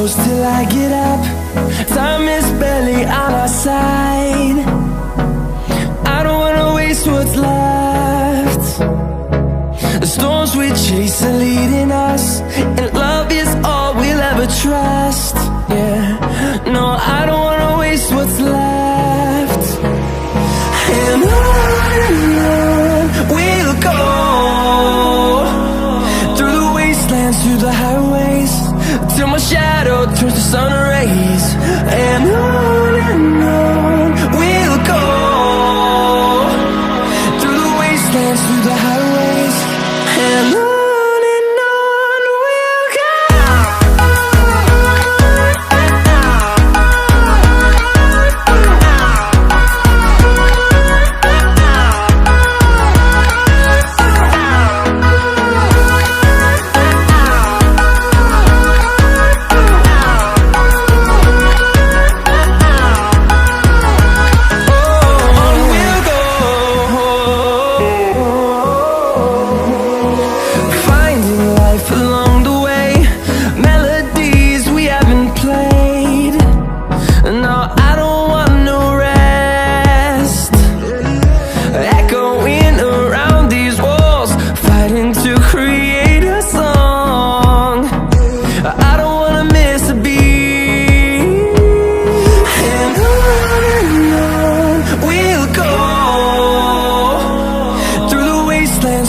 close till I get up. Time is barely on our side. I don't wanna waste what's left. The storms we chase are leading us, and love is all we'll ever trust. Yeah, no, I don't wanna waste what's left. And on we'll go, through the wastelands, through the highways, till my shadow turns to sun rays. And on we'll go, through the wastelands, through the highways, and on we'll go.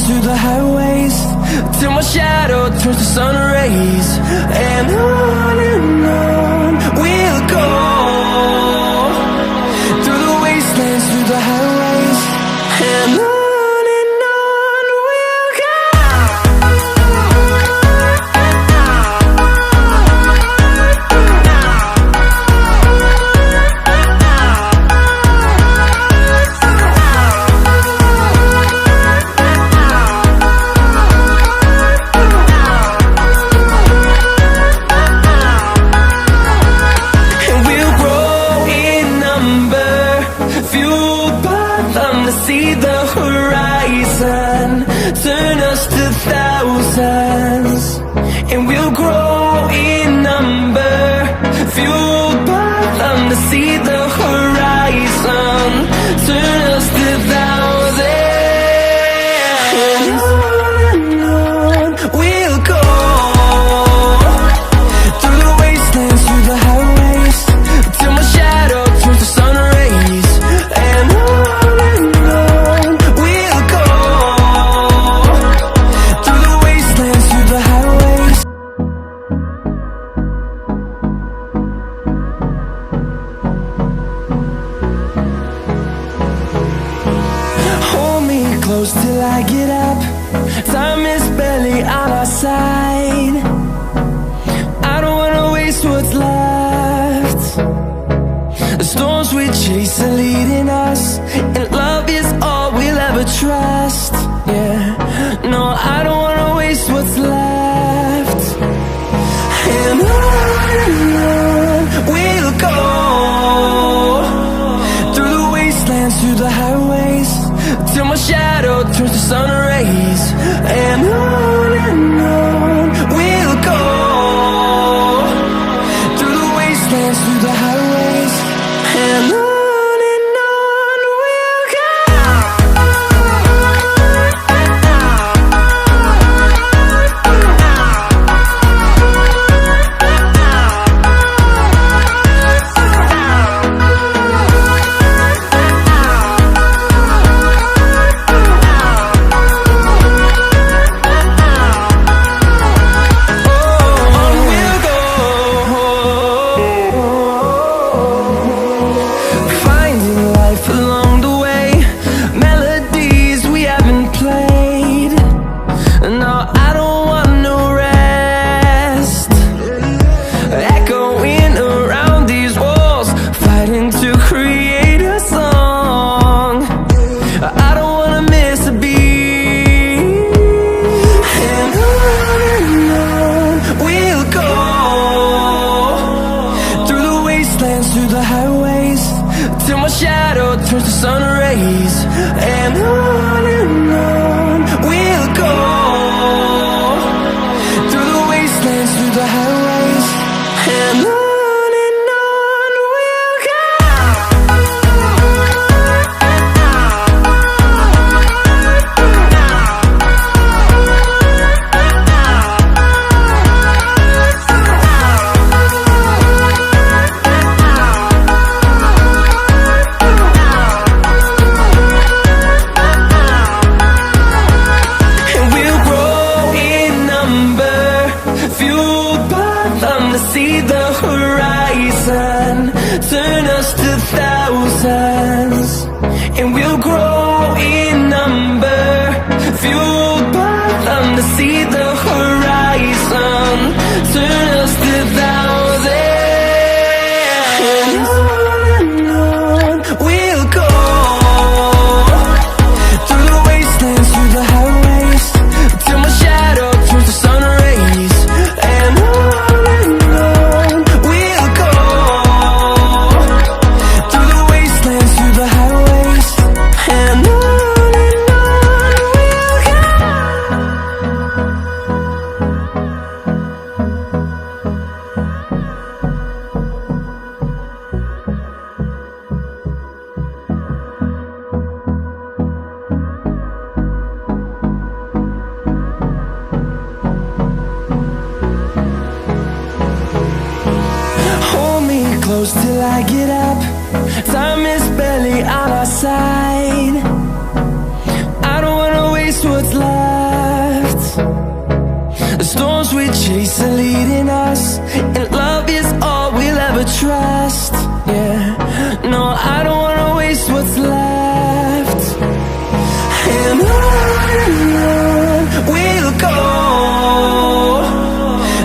Through the highways, till my shadow turns to sun rays. And on we'll go, through the wastelands, through the highways, and on we'll go. See the horizon, turn us to thousands, and we'll grow in number, fueled by them. To see the horizon, turn us to thousands, and on we'll go, through the wastelands, through the highways, till my shadow turns to sun rays. And close till I get up. Time is barely on our side. I don't wanna waste what's left. The storms we chase are leading us, and love is all we'll ever trust. Yeah, no, I don't wanna waste what's left. And on we'll go, through the wastelands, through the highways, till my shadow turns to sun rays. And on we'll go, through the wastelands, through the highways, and on. shadow turns to sun rays, and on we'll go, through the wastelands, through the highways, and us to thousands, and we'll grow in number, fueled by them to see the horizon. Turn us to thousands, and on we'll go, through the wastelands, through the highways, till my shadow turns to sun rays. And on we'll go, through the wastelands, through the highways, and on we'll go. Hold me close till I get up. Time is barely on our side. I don't wanna waste what's left. The storms we chase are leading us, and love is all we'll ever trust. Yeah, no, I don't wanna waste what's left. And on we'll go,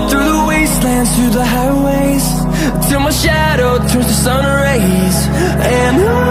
through the wastelands, through the highways, till my shadow turns to sun rays. And on